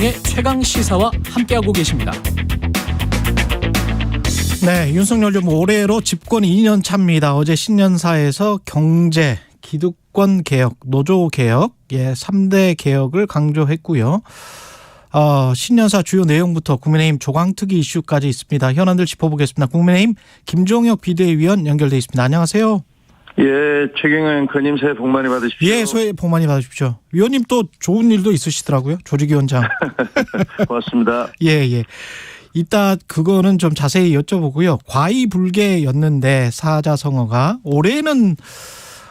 최경영의 최강시사와 함께하고 계십니다. 네, 윤석열 정부 올해로 집권 2년 차입니다. 어제 신년사에서 경제, 기득권 개혁, 노조 개혁, 3대 개혁을 강조했고요. 신년사 주요 내용부터 국민의힘 조강특위 이슈까지 있습니다. 현안들 짚어보겠습니다. 국민의힘 김종혁 비대위원 연결돼 있습니다. 안녕하세요. 예, 최경영 앵커님 새해 복 많이 받으십시오. 예, 새해 복 많이 받으십시오. 위원님 또 좋은 일도 있으시더라고요. 조직위원장. 고맙습니다. 예. 이따 그거는 좀 자세히 여쭤보고요. 과의불개였는데 사자성어가 올해는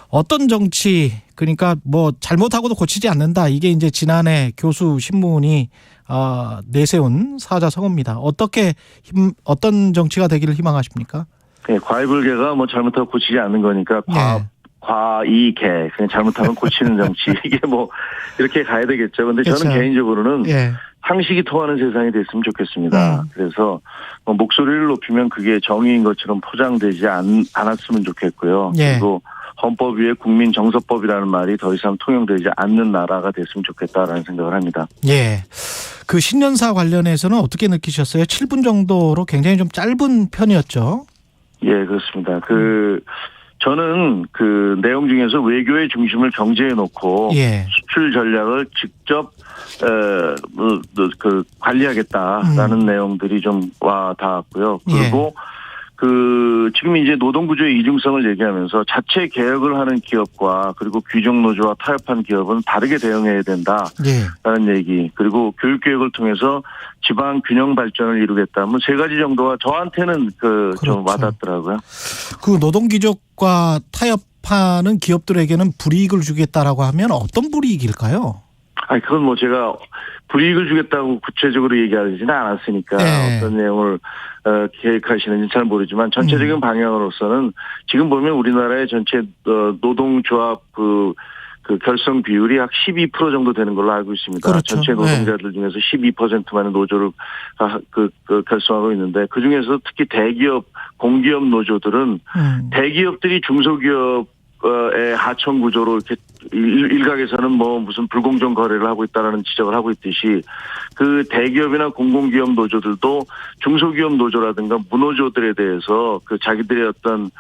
어떤 정치, 그러니까 뭐 잘못하고도 고치지 않는다. 이게 이제 지난해 교수 신문이 내세운 사자성어입니다. 어떤 정치가 되기를 희망하십니까? 네, 과의불개가 뭐 잘못하고 고치지 않는 거니까 과이개 그냥 잘못하면 고치는 정치 이게 뭐 이렇게 가야 되겠죠. 근데 그렇죠. 저는 개인적으로는 상식이 통하는 세상이 됐으면 좋겠습니다. 그래서 목소리를 높이면 그게 정의인 것처럼 포장되지 않았으면 좋겠고요. 그리고 헌법 위에 국민 정서법이라는 말이 더 이상 통용되지 않는 나라가 됐으면 좋겠다라는 생각을 합니다. 예. 그 신년사 관련해서는 어떻게 느끼셨어요? 7분 정도로 굉장히 좀 짧은 편이었죠. 예, 그렇습니다. 저는 그 내용 중에서 외교의 중심을 경제에 놓고 수출 전략을 직접 관리하겠다라는 내용들이 좀 와 닿았고요. 그리고 지금 이제 노동구조의 이중성을 얘기하면서 자체 개혁을 하는 기업과 그리고 귀족노조와 타협한 기업은 다르게 대응해야 된다라는 얘기. 그리고 교육개혁을 통해서 지방 균형 발전을 이루겠다. 뭐 세 가지 정도가 저한테는 좀 와닿더라고요. 그 노동귀족과 타협하는 기업들에게는 불이익을 주겠다라고 하면 어떤 불이익일까요? 그건 뭐 제가 불이익을 주겠다고 구체적으로 얘기하지는 않았으니까 어떤 내용을 계획하시는지 잘 모르지만 전체적인 방향으로서는 지금 보면 우리나라의 전체 노동조합 그 결성 비율이 약 12% 정도 되는 걸로 알고 있습니다. 그렇죠. 전체 노동자들 중에서 12%만의 노조를 결성하고 있는데 그중에서 특히 대기업, 공기업 노조들은 대기업들이 중소기업의 하청 구조로 이렇게 일각에서는 뭐 무슨 불공정 거래를 하고 있다라는 지적을 하고 있듯이 그 대기업이나 공공기업 노조들도 중소기업 노조라든가 무노조들에 대해서 자기들의 어떤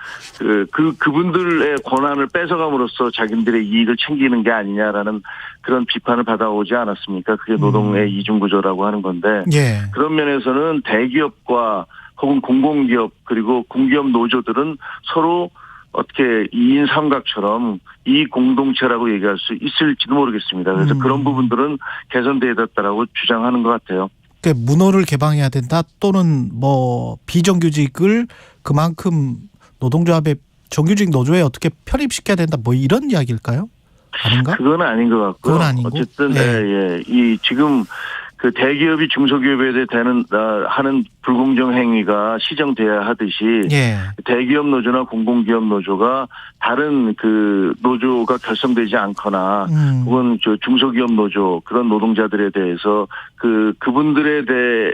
그분들의 권한을 뺏어감으로써 자기들의 이익을 챙기는 게 아니냐라는 그런 비판을 받아오지 않았습니까? 그게 노동의 이중구조라고 하는 건데 그런 면에서는 대기업과 혹은 공공기업 그리고 공기업 노조들은 서로 어떻게 2인 삼각처럼 이 공동체라고 얘기할 수 있을지도 모르겠습니다. 그래서 그런 부분들은 개선돼야 됐다라고 주장하는 것 같아요. 그러니까 문호를 개방해야 된다 또는 뭐 비정규직을 그만큼 노동조합의 정규직 노조에 어떻게 편입시켜야 된다 뭐 이런 이야기일까요? 아닌가? 그건 아닌 것 같고요. 그건 아니고. 어쨌든 이 지금 그 대기업이 중소기업에 하는 불공정 행위가 시정돼야 하듯이 대기업 노조나 공공기업 노조가 다른 노조가 결성되지 않거나 혹은 중소기업 노조 그런 노동자들에 대해서 그분들의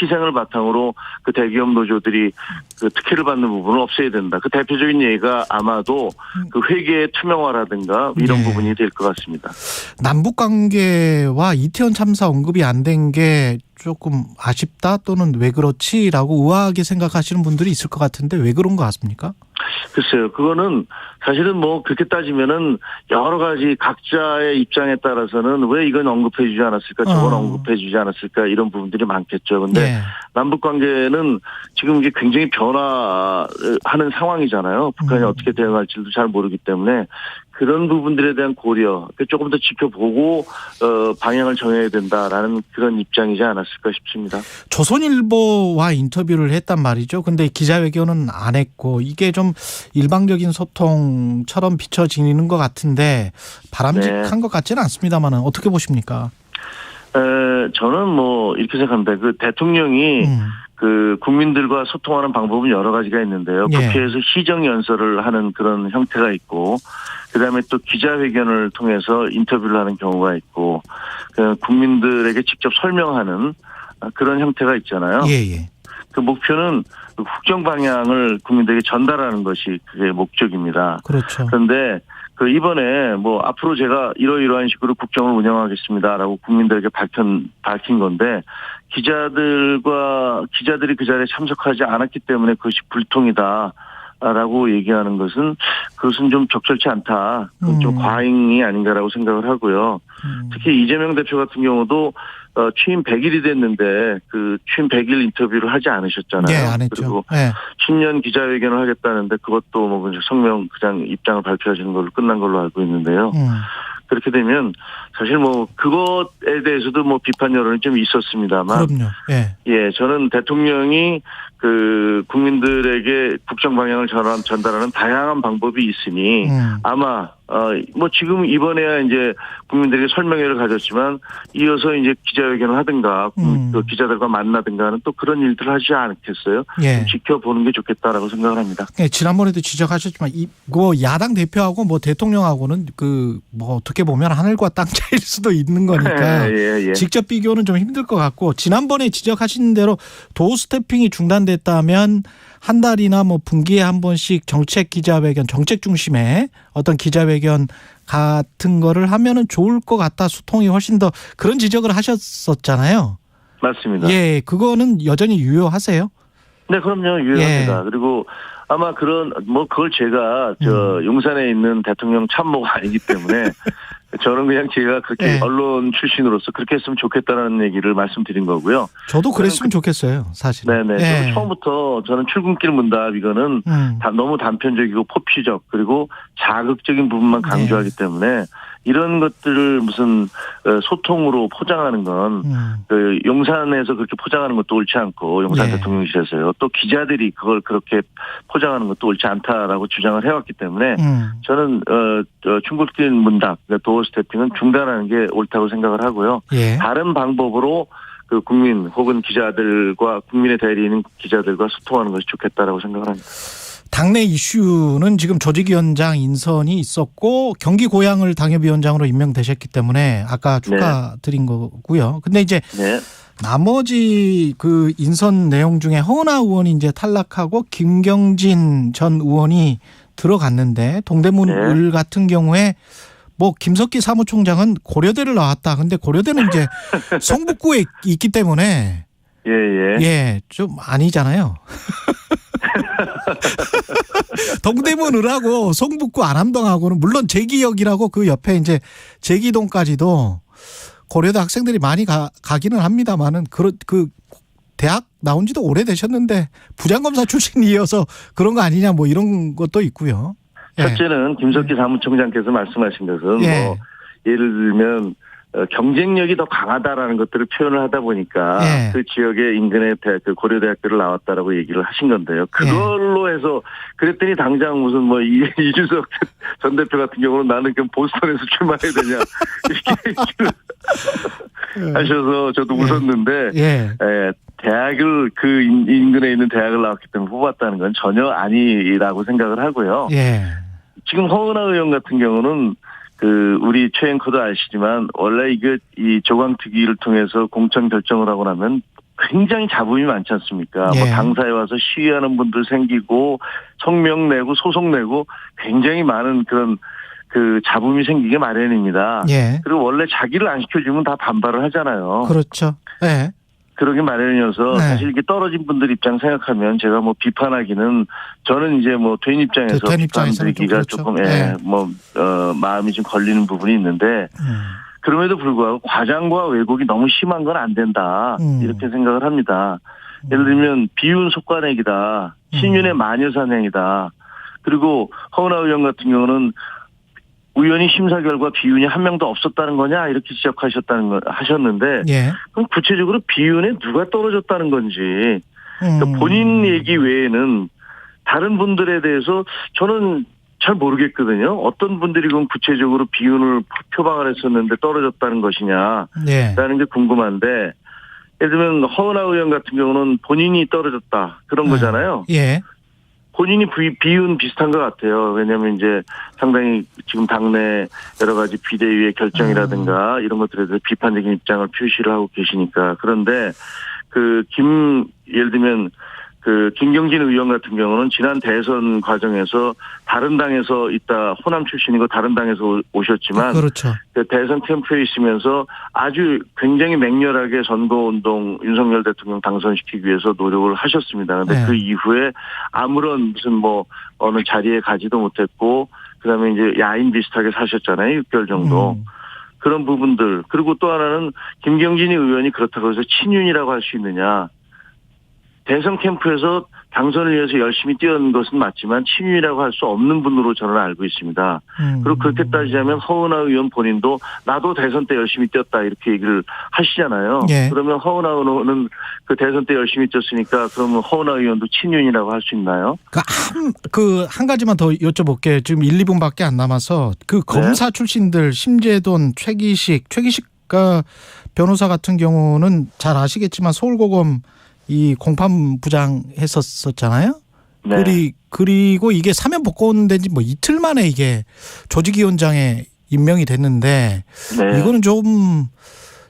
희생을 바탕으로 그 대기업 노조들이 특혜를 받는 부분을 없애야 된다. 그 대표적인 예가 아마도 회계의 투명화라든가 이런 부분이 될 것 같습니다. 남북 관계와 이태원 참사 언급이 안 된 게 조금 아쉽다 또는 왜 그렇지라고 의아하게 생각하시는 분들이 있을 것 같은데 왜 그런 것 같습니까? 글쎄요. 그거는 사실은 뭐 그렇게 따지면은 여러 가지 각자의 입장에 따라서는 왜 이건 언급해 주지 않았을까 저건 언급해 주지 않았을까 이런 부분들이 많겠죠. 근데 남북 관계는 지금 이게 굉장히 변화하는 상황이잖아요. 북한이 어떻게 대응할지도 잘 모르기 때문에 그런 부분들에 대한 고려, 조금 더 지켜보고 방향을 정해야 된다라는 그런 입장이지 않았을까 싶습니다. 조선일보와 인터뷰를 했단 말이죠. 근데 기자회견은 안 했고 이게 좀 일방적인 소통처럼 비춰지는 것 같은데 바람직한 것 같지는 않습니다만 어떻게 보십니까? 저는 뭐 이렇게 생각합니다. 대통령이 국민들과 소통하는 방법은 여러 가지가 있는데요. 국회에서 시정연설을 하는 그런 형태가 있고 그다음에 또 기자회견을 통해서 인터뷰를 하는 경우가 있고 국민들에게 직접 설명하는 그런 형태가 있잖아요. 그 목표는 국정 방향을 국민들에게 전달하는 것이 그게 목적입니다. 그렇죠. 그런데 그 이번에 뭐 앞으로 제가 이러이러한 식으로 국정을 운영하겠습니다라고 국민들에게 밝힌 건데 기자들이 그 자리에 참석하지 않았기 때문에 그것이 불통이다라고 얘기하는 그것은 좀 적절치 않다. 좀 과잉이 아닌가라고 생각을 하고요. 특히 이재명 대표 같은 경우도 취임 100일이 됐는데 그 취임 100일 인터뷰를 하지 않으셨잖아요. 네, 안 했죠. 그리고 네. 신년 기자회견을 하겠다는데 그것도 뭐 성명 그냥 입장을 발표하시는 걸로 끝난 걸로 알고 있는데요. 그렇게 되면 사실 뭐 그것에 대해서도 뭐 비판 여론이 좀 있었습니다만. 그럼요. 예. 예, 저는 대통령이 그 국민들에게 국정 방향을 전달하는 다양한 방법이 있으니 아마 뭐 지금 이번에야 이제 국민들에게 설명회를 가졌지만 이어서 이제 기자회견을 하든가 그 기자들과 만나든가 하는 또 그런 일들을 하지 않겠어요? 예. 좀 지켜보는 게 좋겠다라고 생각을 합니다. 예, 지난번에도 지적하셨지만 이거 야당 대표하고 뭐 대통령하고는 그 뭐 어떻게 보면 하늘과 땅 차이일 수도 있는 거니까 예. 직접 비교는 좀 힘들 것 같고 지난번에 지적하신 대로 도어 스태핑이 중단됐다면 한 달이나 뭐 분기에 한 번씩 정책 기자회견, 정책 중심의 어떤 기자회견 같은 거를 하면은 좋을 것 같다. 소통이 훨씬 더 그런 지적을 하셨었잖아요. 맞습니다. 예, 그거는 여전히 유효하세요? 네, 그럼요. 유효합니다. 예. 그리고 아마 그걸 제가 용산에 있는 대통령 참모가 아니기 때문에 저는 그냥 제가 그렇게 예. 언론 출신으로서 그렇게 했으면 좋겠다라는 얘기를 말씀드린 거고요. 저도 그랬으면 좋겠어요, 사실. 네네. 예. 저도 처음부터 저는 출근길 문답 이거는 너무 단편적이고 포피적 그리고 자극적인 부분만 강조하기 때문에 이런 것들을 무슨 소통으로 포장하는 건 그 용산에서 그렇게 포장하는 것도 옳지 않고 용산 대통령실에서요. 또 기자들이 그걸 그렇게 포장하는 것도 옳지 않다라고 주장을 해왔기 때문에 저는 출근길 문답 도어 스태핑은 중단하는 게 옳다고 생각을 하고요. 예. 다른 방법으로 그 국민 혹은 기자들과 국민의 대리에 있는 기자들과 소통하는 것이 좋겠다라고 생각을 합니다. 당내 이슈는 지금 조직위원장 인선이 있었고 경기 고양을 당협위원장으로 임명되셨기 때문에 아까 축하드린 거고요. 근데 이제 나머지 그 인선 내용 중에 허은하 의원이 이제 탈락하고 김경진 전 의원이 들어갔는데 동대문 을 같은 경우에 뭐 김석기 사무총장은 고려대를 나왔다. 근데 고려대는 이제 성북구에 있기 때문에 좀 아니잖아요. 동대문을하고 성북구 안암동하고는 물론 제기역이라고 그 옆에 이제 제기동까지도 고려대 학생들이 많이 가기는 합니다만은 그 대학 나온 지도 오래되셨는데 부장검사 출신이어서 그런 거 아니냐 뭐 이런 것도 있고요. 첫째는 김석기 사무총장께서 말씀하신 것은 뭐 예를 들면 경쟁력이 더 강하다라는 것들을 표현을 하다 보니까 그 지역의 인근의 그 고려대학교를 나왔다라고 얘기를 하신 건데요. 그걸로 해서 그랬더니 당장 무슨 뭐 이준석 전 대표 같은 경우는 나는 그럼 보스턴에서 출마해야 되냐 이렇게 얘기를 하셔서 저도 웃었는데 대학을 그 인근에 있는 대학을 나왔기 때문에 뽑았다는 건 전혀 아니라고 생각을 하고요. 지금 허은하 의원 같은 경우는 그 우리 최 앵커도 아시지만 원래 이 조강특위를 통해서 공천 결정을 하고 나면 굉장히 잡음이 많지 않습니까? 뭐 당사에 와서 시위하는 분들 생기고 성명 내고 소송 내고 굉장히 많은 그런 그 잡음이 생기게 마련입니다. 그리고 원래 자기를 안 시켜주면 다 반발을 하잖아요. 그렇죠. 그러기 마련이어서 사실 이게 떨어진 분들 입장 생각하면 제가 뭐 비판하기는 저는 이제 뭐 된 입장에서 비판드리기가 조금 마음이 좀 걸리는 부분이 있는데 그럼에도 불구하고 과장과 왜곡이 너무 심한 건 안 된다 이렇게 생각을 합니다. 예를 들면 비윤 속관액이다, 신윤의 마녀사냥이다. 그리고 허은하 의원 같은 경우는 우연히 심사 결과 비윤이 한 명도 없었다는 거냐 이렇게 하셨는데 그럼 구체적으로 비윤에 누가 떨어졌다는 건지 그러니까 본인 얘기 외에는 다른 분들에 대해서 저는 잘 모르겠거든요. 어떤 분들이 그럼 구체적으로 비윤을 표방을 했었는데 떨어졌다는 것이냐라는 게 궁금한데 예를 들면 허은하 의원 같은 경우는 본인이 떨어졌다 그런 거잖아요. 본인이 비윤 비슷한 것 같아요. 왜냐하면 이제 상당히 지금 당내 여러 가지 비대위의 결정이라든가 이런 것들에 대해서 비판적인 입장을 표시를 하고 계시니까. 그런데 예를 들면 그 김경진 의원 같은 경우는 지난 대선 과정에서 다른 당에서 있다 호남 출신이고 다른 당에서 오셨지만 그렇죠. 그 대선 캠프에 있으면서 아주 굉장히 맹렬하게 선거운동 윤석열 대통령 당선시키기 위해서 노력을 하셨습니다. 그런데 네. 그 이후에 아무런 무슨 뭐 어느 자리에 가지도 못했고 그다음에 이제 야인 비슷하게 사셨잖아요. 6개월 정도. 그런 부분들. 그리고 또 하나는 김경진 의원이 그렇다고 해서 친윤이라고 할 수 있느냐. 대선 캠프에서 당선을 위해서 열심히 뛰어든 것은 맞지만 친윤이라고 할 수 없는 분으로 저는 알고 있습니다. 그리고 그렇게 따지자면 허은하 의원 본인도 나도 대선 때 열심히 뛰었다 이렇게 얘기를 하시잖아요. 예. 그러면 허은하 의원은 그 대선 때 열심히 뛰었으니까 그러면 허은하 의원도 친윤이라고 할 수 있나요? 한 가지만 더 여쭤볼게요. 지금 1, 2분밖에 안 남아서 그 검사 출신들 심재돈, 최기식 변호사 같은 경우는 잘 아시겠지만 서울고검 이 공판부장 했었잖아요. 네. 그리고 이게 사면 복권된 지 뭐 이틀 만에 이게 조직위원장에 임명이 됐는데 네. 이거는 좀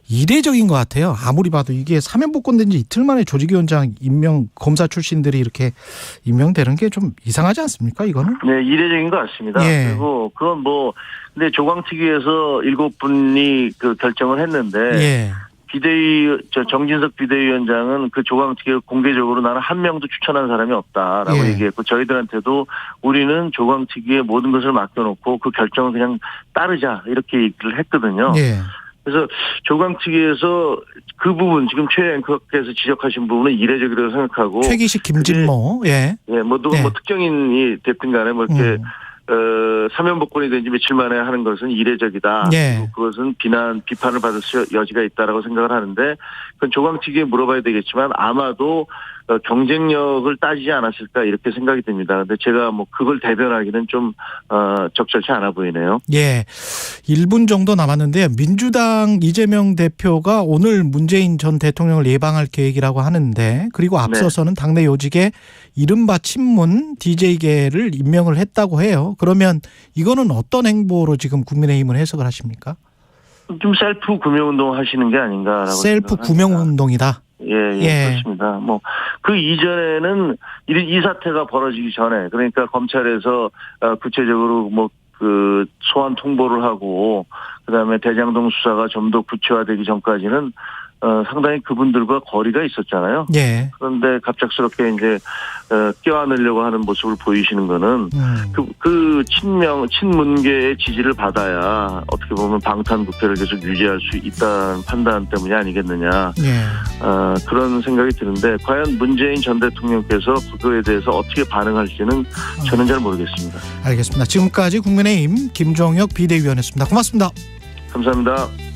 이례적인 것 같아요. 아무리 봐도 이게 사면 복권된 지 이틀 만에 조직위원장 임명 검사 출신들이 이렇게 임명되는 게 좀 이상하지 않습니까? 이거는? 네, 이례적인 것 같습니다. 예. 그리고 그건 뭐 근데 조광특위에서 7분이 그 결정을 했는데 예. 정진석 비대위원장은 그 조광특위에 공개적으로 나는 한 명도 추천한 사람이 없다라고 예. 얘기했고 저희들한테도 우리는 조광특위에 모든 것을 맡겨놓고 그 결정을 그냥 따르자 이렇게 얘기를 했거든요. 예. 그래서 조광특위에서 그 부분 지금 최 앵커께서 지적하신 부분은 이례적이라고 생각하고 최기식, 김진모, 예, 뭐 특정인이 됐든 간에 뭐 이렇게 사면 복권이 된 지 며칠 만에 하는 것은 이례적이다. 예. 그것은 비판을 받을 여지가 있다라고 생각을 하는데 그건 조광특위에 물어봐야 되겠지만 아마도 경쟁력을 따지지 않았을까 이렇게 생각이 듭니다. 근데 제가 뭐 그걸 대변하기는 좀 적절치 않아 보이네요. 예. 1분 정도 남았는데요. 민주당 이재명 대표가 오늘 문재인 전 대통령을 예방할 계획이라고 하는데 그리고 앞서서는 당내 요직에 이른바 친문 DJ계를 임명을 했다고 해요. 그러면 이거는 어떤 행보로 지금 국민의힘은 해석을 하십니까? 좀 셀프 구명운동 하시는 게 아닌가라고 셀프 구명운동이다. 예, 그렇습니다. 뭐, 그 이전에는 이 사태가 벌어지기 전에, 그러니까 검찰에서, 구체적으로 소환 통보를 하고, 그 다음에 대장동 수사가 좀 더 구체화되기 전까지는, 상당히 그분들과 거리가 있었잖아요. 예. 그런데 갑작스럽게 이제, 껴안으려고 하는 모습을 보이시는 거는, 친문계의 지지를 받아야 어떻게 보면 방탄국회를 계속 유지할 수 있다는 판단 때문이 아니겠느냐. 예. 그런 생각이 드는데, 과연 문재인 전 대통령께서 그거에 대해서 어떻게 반응할지는 저는 잘 모르겠습니다. 알겠습니다. 지금까지 국민의힘 김종혁 비대위원이었습니다. 고맙습니다. 감사합니다.